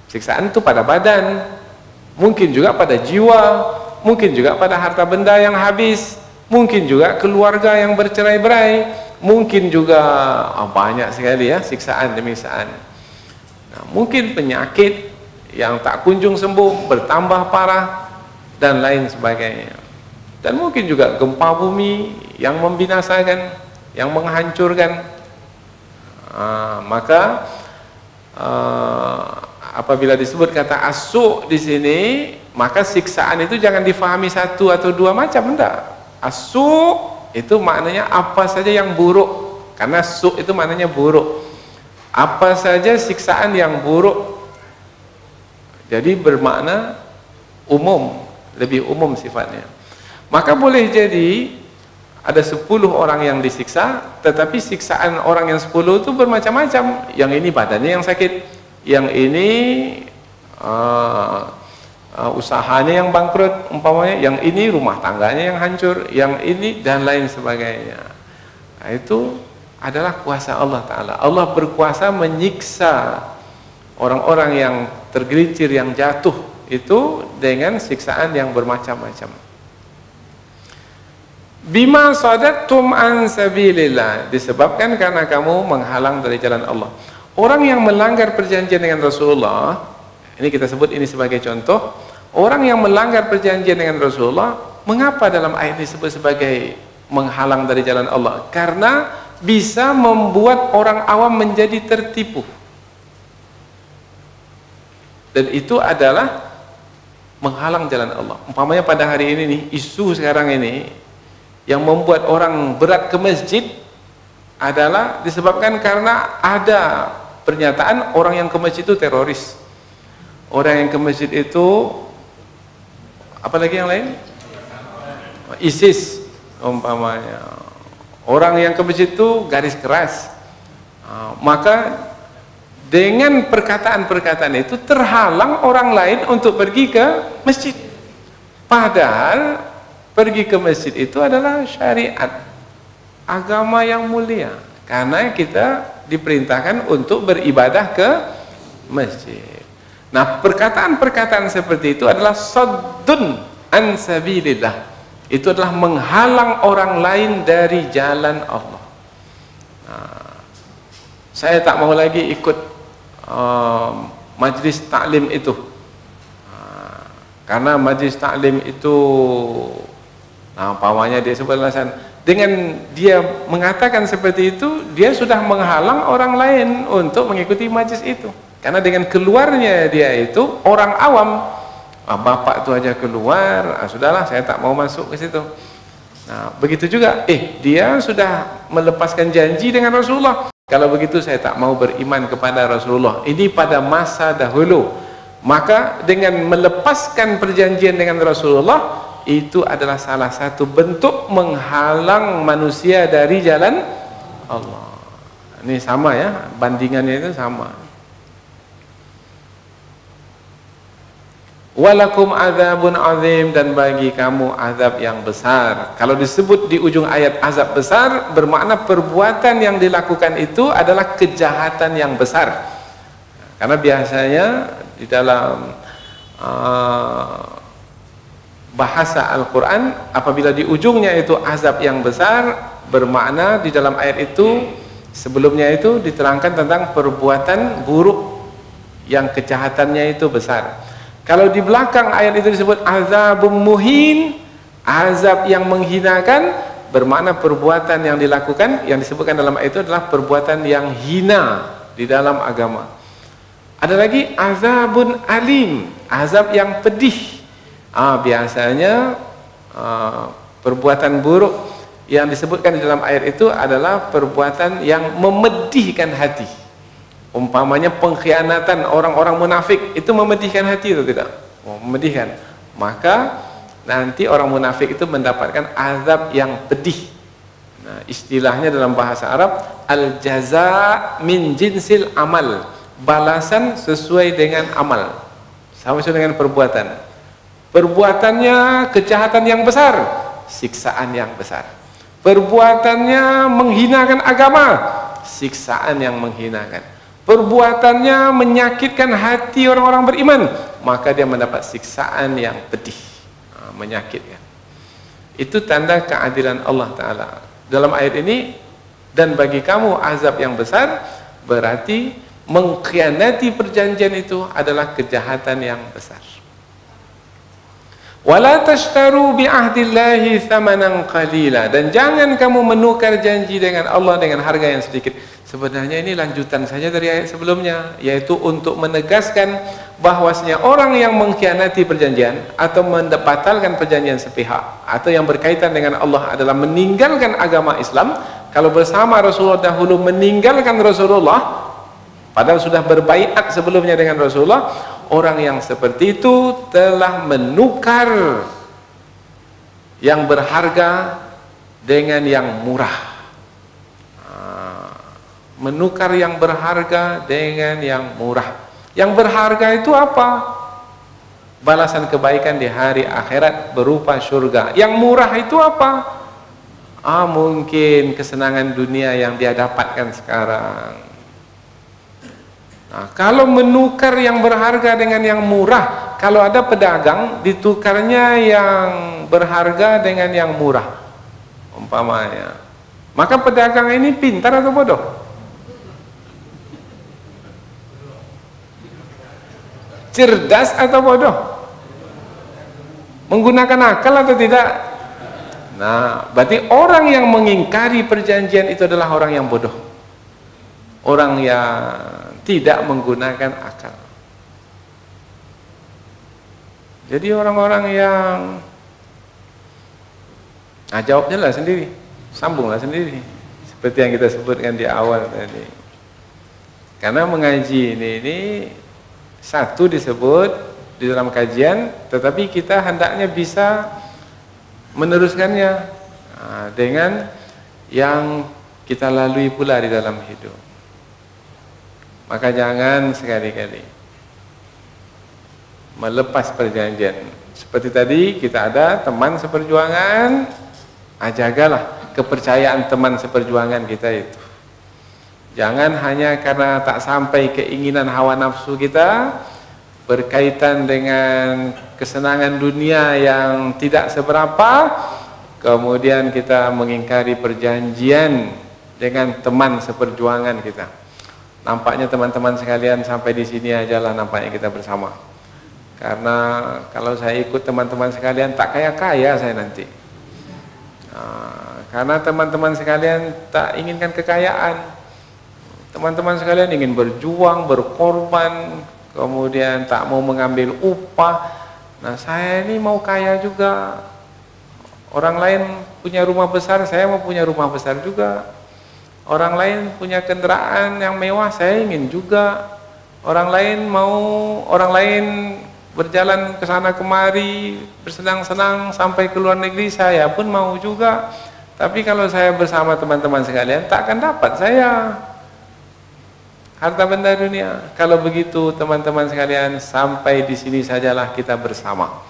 B: siksaan itu pada badan, mungkin juga pada jiwa, mungkin juga pada harta benda yang habis, mungkin juga keluarga yang bercerai-berai, mungkin juga banyak sekali ya siksaan demi siksaan. Nah, mungkin penyakit yang tak kunjung sembuh, bertambah parah, dan lain sebagainya. Dan mungkin juga gempa bumi yang membinasakan, yang menghancurkan. Maka apabila disebut kata as-su' di sini, maka siksaan itu jangan difahami 1 atau 2 macam, enggak. As-su' itu maknanya apa saja yang buruk, karena su' itu maknanya buruk. Apa saja siksaan yang buruk. Jadi bermakna umum, lebih umum sifatnya. Maka boleh jadi ada 10 orang yang disiksa, tetapi siksaan orang yang 10 itu bermacam-macam. Yang ini badannya yang sakit, yang ini usahanya yang bangkrut umpamanya, yang ini rumah tangganya yang hancur, yang ini dan lain sebagainya. Nah, itu adalah kuasa Allah Ta'ala. Allah berkuasa menyiksa orang-orang yang tergelincir, yang jatuh itu dengan siksaan yang bermacam-macam. Bima sadattum an sabilillah, disebabkan karena kamu menghalang dari jalan Allah. Orang yang melanggar perjanjian dengan Rasulullah, ini kita sebut ini sebagai contoh. Orang yang melanggar perjanjian dengan Rasulullah, mengapa dalam ayat disebut sebagai menghalang dari jalan Allah? Karena bisa membuat orang awam menjadi tertipu. Dan itu adalah menghalang jalan Allah. Umpamanya pada hari ini nih, isu sekarang ini yang membuat orang berat ke masjid adalah disebabkan karena ada pernyataan orang yang ke masjid itu teroris. Orang yang ke masjid itu apalagi yang lain? ISIS umpamanya. Orang yang ke masjid itu garis keras. Maka dengan perkataan-perkataan itu terhalang orang lain untuk pergi ke masjid. Padahal pergi ke masjid itu adalah syariat, agama yang mulia. Karena kita diperintahkan untuk beribadah ke masjid. Nah, perkataan-perkataan seperti itu adalah saddun an sabilillah. Itu adalah menghalang orang lain dari jalan Allah. Nah, saya tak mau lagi ikut majlis taklim itu. Karena majlis taklim itu, nah, umpamanya dia sebut alasan, dengan dia mengatakan seperti itu, dia sudah menghalang orang lain untuk mengikuti majlis itu. Karena dengan keluarnya dia itu, orang awam, bapak itu aja keluar, sudahlah saya tak mau masuk ke situ. Nah, begitu juga, dia sudah melepaskan janji dengan Rasulullah. Kalau begitu saya tak mau beriman kepada Rasulullah. Ini pada masa dahulu. Maka dengan melepaskan perjanjian dengan Rasulullah, itu adalah salah satu bentuk menghalang manusia dari jalan Allah. Ini sama ya, bandingannya itu sama. Walakum azabun azim, dan bagi kamu azab yang besar. Kalau disebut di ujung ayat azab besar, bermakna perbuatan yang dilakukan itu adalah kejahatan yang besar. Karena biasanya di dalam bahasa Al-Quran, apabila di ujungnya itu azab yang besar, bermakna di dalam ayat itu sebelumnya itu diterangkan tentang perbuatan buruk yang kejahatannya itu besar. Kalau di belakang ayat itu disebut azabum muhin, azab yang menghinakan, bermakna perbuatan yang dilakukan, yang disebutkan dalam ayat itu adalah perbuatan yang hina di dalam agama. Ada lagi azabun alim, azab yang pedih. Biasanya perbuatan buruk yang disebutkan di dalam ayat itu adalah perbuatan yang memedihkan hati. Umpamanya pengkhianatan orang-orang munafik, itu memedihkan hati atau tidak? Memedihkan. Maka nanti orang munafik itu mendapatkan azab yang pedih. Nah, istilahnya dalam bahasa Arab, al-jaza min jinsil amal, balasan sesuai dengan amal, sama sesuai dengan perbuatan. Perbuatannya kejahatan yang besar, siksaan yang besar. Perbuatannya menghinakan agama, siksaan yang menghinakan. Perbuatannya menyakitkan hati orang-orang beriman, maka dia mendapat siksaan yang pedih, menyakitkan. Itu tanda keadilan Allah Ta'ala dalam ayat ini. Dan bagi kamu azab yang besar, berarti mengkhianati perjanjian itu adalah kejahatan yang besar. Wala tashtaru bi ahdillahi thamanan qalila, dan jangan kamu menukar janji dengan Allah dengan harga yang sedikit. Sebenarnya ini lanjutan saja dari ayat sebelumnya, yaitu untuk menegaskan bahwasanya orang yang mengkhianati perjanjian atau membatalkan perjanjian sepihak atau yang berkaitan dengan Allah adalah meninggalkan agama Islam. Kalau bersama Rasulullah dahulu meninggalkan Rasulullah, padahal sudah berbaiat sebelumnya dengan Rasulullah, orang yang seperti itu telah menukar yang berharga dengan yang murah. Menukar yang berharga dengan yang murah. Yang berharga itu apa? Balasan kebaikan di hari akhirat berupa surga. Yang murah itu apa? Mungkin kesenangan dunia yang dia dapatkan sekarang. Nah, kalau menukar yang berharga dengan yang murah, kalau ada pedagang ditukarnya yang berharga dengan yang murah, umpamanya, maka pedagang ini pintar atau bodoh? Cerdas atau bodoh? Menggunakan akal atau tidak? Nah, berarti orang yang mengingkari perjanjian itu adalah orang yang bodoh, orang yang tidak menggunakan akal. Jadi orang-orang yang jawabnya lah sendiri, sambunglah sendiri, seperti yang kita sebutkan di awal tadi. Karena mengaji ini satu disebut di dalam kajian, tetapi kita hendaknya bisa meneruskannya dengan yang kita lalui pula di dalam hidup. Maka jangan sekali-kali melepas perjanjian. Seperti tadi kita ada teman seperjuangan, jagalah kepercayaan teman seperjuangan kita itu. Jangan hanya karena tak sampai keinginan hawa nafsu kita berkaitan dengan kesenangan dunia yang tidak seberapa, kemudian kita mengingkari perjanjian dengan teman seperjuangan kita. Nampaknya teman-teman sekalian sampai di sini ajalah nampaknya kita bersama. Karena kalau saya ikut teman-teman sekalian tak kaya-kaya saya nanti. Karena teman-teman sekalian tak inginkan kekayaan. Teman-teman sekalian ingin berjuang, berkorban, kemudian tak mau mengambil upah. Nah, saya ini mau kaya juga. Orang lain punya rumah besar, saya mau punya rumah besar juga. Orang lain punya kendaraan yang mewah, saya ingin juga. Orang lain berjalan ke sana kemari, bersenang-senang sampai ke luar negeri, saya pun mau juga. Tapi kalau saya bersama teman-teman sekalian, tak akan dapat saya harta benda dunia. Kalau begitu teman-teman sekalian, sampai di sini sajalah kita bersama.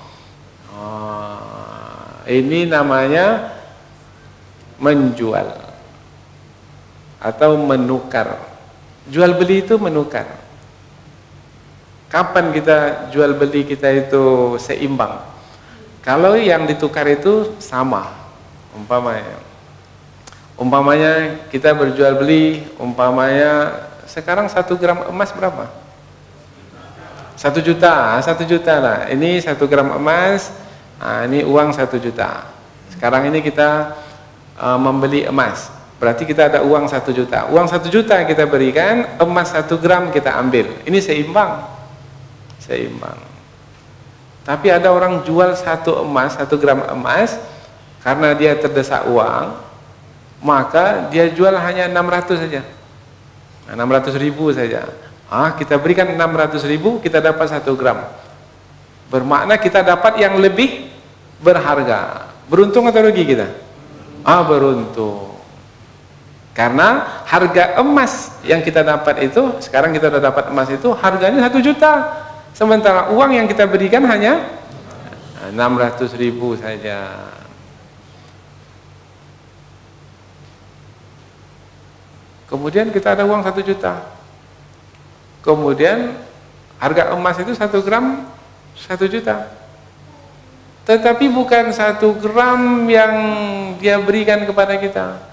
B: Ini namanya menjual atau menukar. Jual beli itu menukar. Kapan kita jual beli kita itu seimbang? Kalau yang ditukar itu sama. Umpamanya kita berjual beli, umpamanya sekarang 1 gram emas berapa? 1 juta, 1 juta lah. Ini 1 gram emas, ini uang 1 juta. Sekarang ini kita membeli emas, berarti kita ada uang 1 juta. Uang 1 juta kita berikan, emas 1 gram kita ambil. Ini seimbang, seimbang. Tapi ada orang jual 1 emas, 1 gram emas, karena dia terdesak uang, maka dia jual hanya 600 saja. 600.000 saja. Kita berikan 600.000, kita dapat 1 gram. Bermakna kita dapat yang lebih berharga. Beruntung atau rugi kita? Beruntung. Karena harga emas yang kita dapat itu, sekarang kita sudah dapat emas itu harganya 1 juta. Sementara uang yang kita berikan hanya 600.000 saja. Kemudian kita ada uang 1 juta. Kemudian harga emas itu 1 gram 1 juta. Tetapi bukan 1 gram yang dia berikan kepada kita.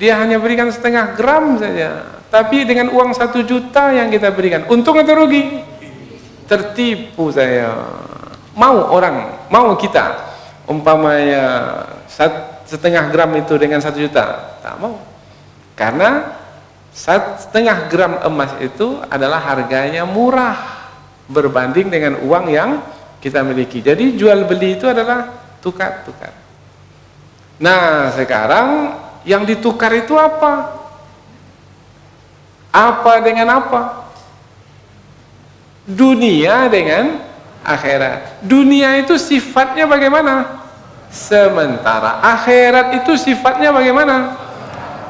B: Dia hanya berikan setengah gram saja. Tapi dengan uang 1 juta yang kita berikan, untung atau rugi? Tertipu saya. Mau kita umpamanya setengah gram itu dengan 1 juta? Tak mau. Karena setengah gram emas itu adalah harganya murah berbanding dengan uang yang kita miliki. Jadi jual beli itu adalah tukar-tukar. Nah, sekarang yang ditukar itu apa? Apa dengan apa? Dunia dengan akhirat. Dunia itu sifatnya bagaimana? Sementara. Akhirat itu sifatnya bagaimana?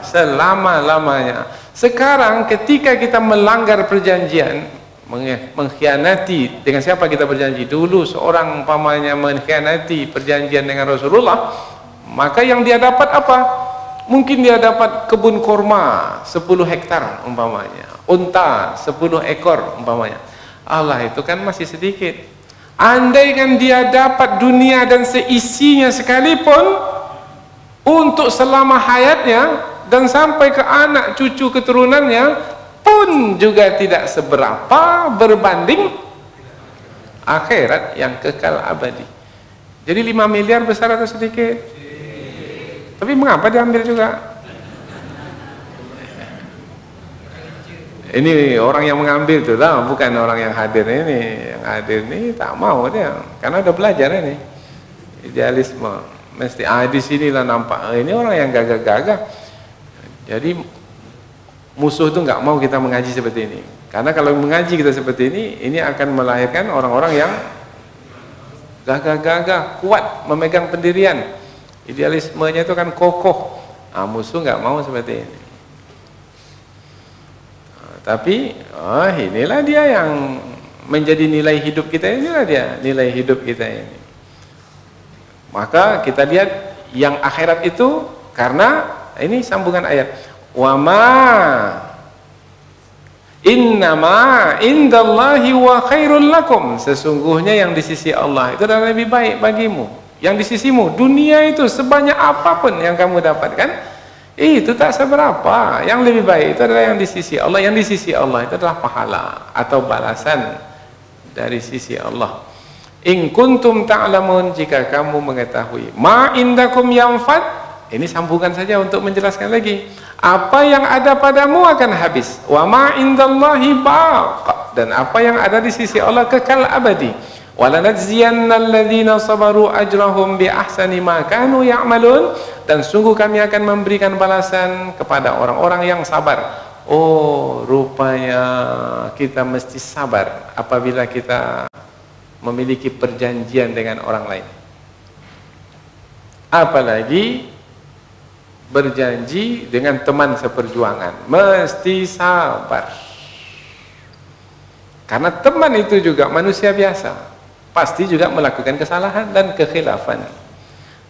B: Selama-lamanya. Sekarang ketika kita melanggar perjanjian, mengkhianati, dengan siapa kita berjanji? Dulu seorang umpamanya mengkhianati perjanjian dengan Rasulullah, maka yang dia dapat apa? Mungkin dia dapat kebun kurma 10 hektar umpamanya, unta 10 ekor umpamanya. Allah, itu kan masih sedikit. Andai kan dia dapat dunia dan seisinya sekalipun untuk selama hayatnya, dan sampai ke anak cucu keturunannya pun juga tidak seberapa berbanding akhirat yang kekal abadi. Jadi 5 miliar besar atau sedikit? Tapi mengapa diambil juga? Ini orang yang mengambil itu lah, bukan orang yang hadir ini. Yang hadir ini tak mau dia, karena udah belajar ini. Idealisme. Mesti di sinilah nampak ini orang yang gagah-gagah. Jadi musuh itu nggak mau kita mengaji seperti ini. Karena kalau mengaji kita seperti ini akan melahirkan orang-orang yang gagah-gagah, kuat memegang pendirian. Idealismenya itu kan kokoh. Musuh nggak mau seperti ini. Tapi inilah dia yang menjadi nilai hidup kita, inilah dia nilai hidup kita ini. Maka kita lihat yang akhirat itu, karena ini sambungan ayat. Wama Innama indallahi wa khairul lakum. Sesungguhnya yang di sisi Allah itu adalah lebih baik bagimu. Yang di sisimu, dunia itu sebanyak apapun yang kamu dapatkan, itu tak seberapa. Yang lebih baik itu adalah yang di sisi Allah. Yang di sisi Allah itu adalah pahala atau balasan dari sisi Allah. In kuntum ta'lamun, jika kamu mengetahui. Ma indakum yanfad. Ini sambungan saja untuk menjelaskan lagi. Apa yang ada padamu akan habis. Wa ma indallahi baq. Dan apa yang ada di sisi Allah kekal abadi. Walanajziyannal ladzina sabaru ajrahum bi ahsani ma kanu ya'malun. Dan sungguh kami akan memberikan balasan kepada orang-orang yang sabar. Oh, rupanya kita mesti sabar apabila kita memiliki perjanjian dengan orang lain. Apalagi berjanji dengan teman seperjuangan, mesti sabar. Karena teman itu juga manusia biasa, pasti juga melakukan kesalahan dan kekhilafan.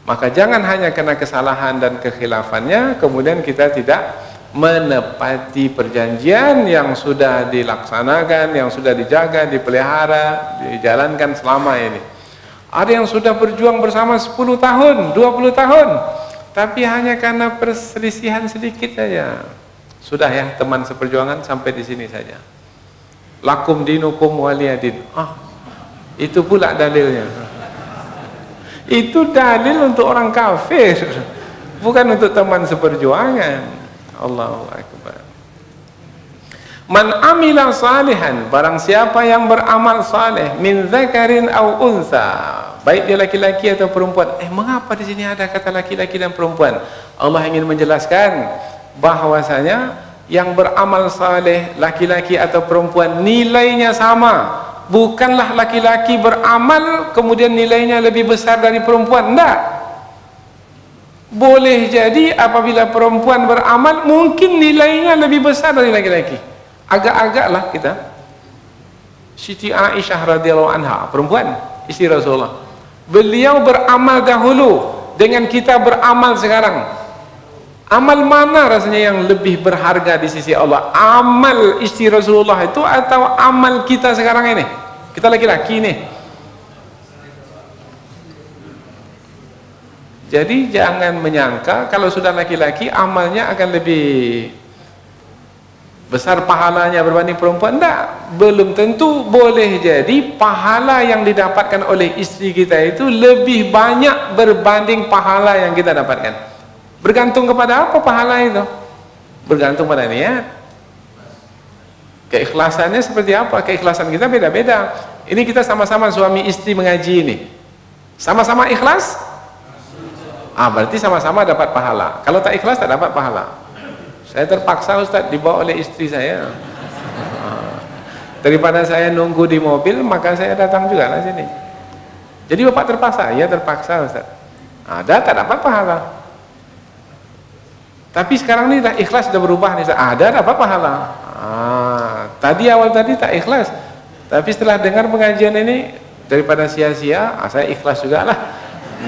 B: Maka jangan hanya karena kesalahan dan kekhilafannya kemudian kita tidak menepati perjanjian yang sudah dilaksanakan, yang sudah dijaga, dipelihara, dijalankan selama ini. Ada yang sudah berjuang bersama 10 tahun, 20 tahun, tapi hanya karena perselisihan sedikit saja. Sudah ya, teman seperjuangan, sampai di sini saja. Lakum dinukum waliyadin. Itu pula dalilnya. Itu dalil untuk orang kafir, bukan untuk teman seperjuangan. Allahu Akbar. Man amila salihan, barang siapa yang beramal saleh, min dzakarin au unsa, baik dia laki-laki atau perempuan. Mengapa di sini ada kata laki-laki dan perempuan? Allah ingin menjelaskan bahwasanya yang beramal saleh laki-laki atau perempuan nilainya sama. Bukanlah laki-laki beramal kemudian nilainya lebih besar dari perempuan, enggak. Boleh jadi apabila perempuan beramal mungkin nilainya lebih besar dari laki-laki. Agak-agaklah kita. Siti Aisyah radhiyallahu anha, perempuan, istri Rasulullah. Beliau beramal dahulu dengan kita beramal sekarang. Amal mana rasanya yang lebih berharga di sisi Allah? Amal istri Rasulullah itu atau amal kita sekarang ini? Kita laki-laki nih. Jadi jangan menyangka kalau sudah laki-laki amalnya akan lebih besar pahalanya berbanding perempuan. Tidak, belum tentu. Boleh jadi pahala yang didapatkan oleh istri kita itu lebih banyak berbanding pahala yang kita dapatkan. Bergantung kepada apa pahala itu? Bergantung pada niat. Keikhlasannya seperti apa? Keikhlasan kita beda-beda. Ini kita sama-sama suami istri mengaji ini. Sama-sama ikhlas? Berarti sama-sama dapat pahala. Kalau tak ikhlas tak dapat pahala. Saya terpaksa Ustaz dibawa oleh istri saya. Daripada saya nunggu di mobil, maka saya datang juga lah sini. Jadi Bapak terpaksa? Ya terpaksa Ustaz. Ada tak dapat pahala. Tapi sekarang ini dah ikhlas, sudah berubah nih. Ada dapat pahala. Tadi awal tadi tak ikhlas. Tapi setelah dengar pengajian ini, daripada sia-sia, saya ikhlas juga lah.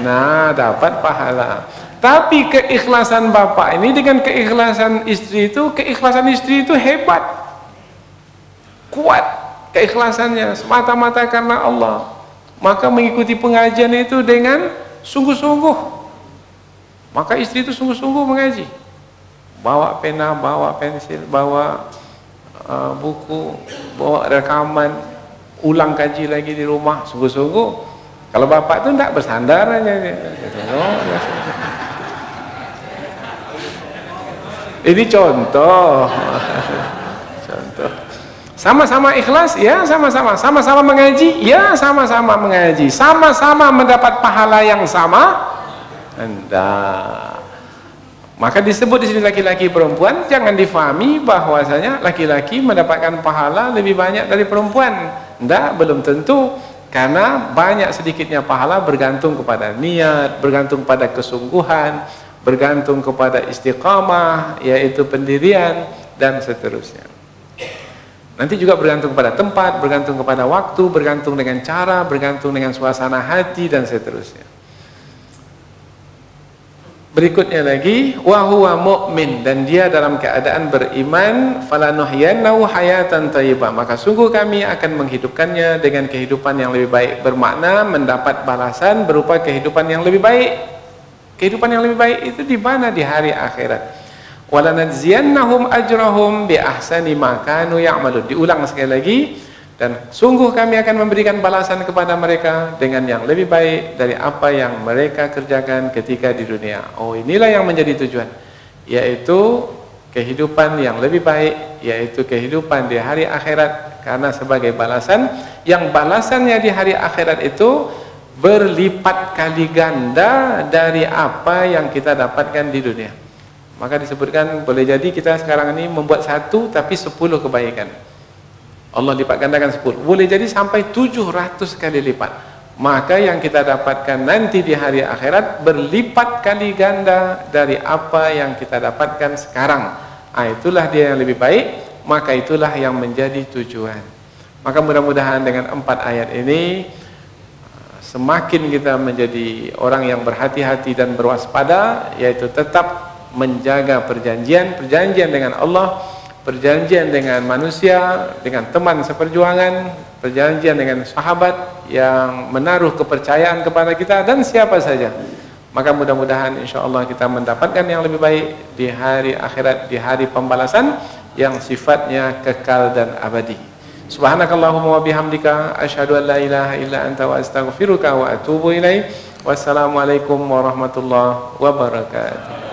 B: Nah, dapat pahala. Tapi keikhlasan bapak ini dengan keikhlasan istri itu hebat, kuat keikhlasannya semata-mata karena Allah. Maka mengikuti pengajian itu dengan sungguh-sungguh. Maka istri itu sungguh-sungguh mengaji. Bawa pena, bawa pensil, bawa buku, bawa rekaman, ulang kaji lagi di rumah, sungguh-sungguh. Kalau bapak itu tidak bersandar aja. Ini contoh. Contoh. Sama-sama ikhlas, ya sama-sama. Sama-sama mengaji, ya sama-sama mengaji. Sama-sama mendapat pahala yang sama, enggak. Maka disebut di sini laki-laki perempuan, jangan difahami bahwasanya laki-laki mendapatkan pahala lebih banyak dari perempuan. Enggak, belum tentu. Karena banyak sedikitnya pahala bergantung kepada niat, bergantung pada kesungguhan, bergantung kepada istiqamah, yaitu pendirian, dan seterusnya. Nanti juga bergantung pada tempat, bergantung kepada waktu, bergantung dengan cara, bergantung dengan suasana hati, dan seterusnya. Berikutnya lagi, wa huwa mu'min, dan dia dalam keadaan beriman, falanuhyiyannahu hayatan thayyibah, maka sungguh kami akan menghidupkannya dengan kehidupan yang lebih baik. Bermakna mendapat balasan berupa kehidupan yang lebih baik. Kehidupan yang lebih baik itu di mana? Di hari akhirat. Walanajziyannahum ajrahum bi ahsani ma kanu ya'malun. Diulang sekali lagi, dan sungguh kami akan memberikan balasan kepada mereka dengan yang lebih baik dari apa yang mereka kerjakan ketika di dunia. Oh, inilah yang menjadi tujuan, yaitu kehidupan yang lebih baik, yaitu kehidupan di hari akhirat. Karena sebagai balasan, yang balasannya di hari akhirat itu berlipat kali ganda dari apa yang kita dapatkan di dunia. Maka disebutkan, boleh jadi kita sekarang ini membuat 1 tapi 10 kebaikan, Allah lipat gandakan 10, boleh jadi sampai 700 kali lipat. Maka yang kita dapatkan nanti di hari akhirat berlipat kali ganda dari apa yang kita dapatkan sekarang. Itulah dia yang lebih baik, maka itulah yang menjadi tujuan. Maka mudah-mudahan dengan 4 ayat ini semakin kita menjadi orang yang berhati-hati dan berwaspada, yaitu tetap menjaga perjanjian dengan Allah, perjanjian dengan manusia, dengan teman seperjuangan, perjanjian dengan sahabat yang menaruh kepercayaan kepada kita, dan siapa saja. Maka mudah-mudahan insyaAllah kita mendapatkan yang lebih baik di hari akhirat, di hari pembalasan yang sifatnya kekal dan abadi. Subhanakallahumma wa bihamdika asyhadu an la ilaha illa anta wa astaghfiruka wa atubu ilaik. Wassalamualaikum warahmatullahi wabarakatuh.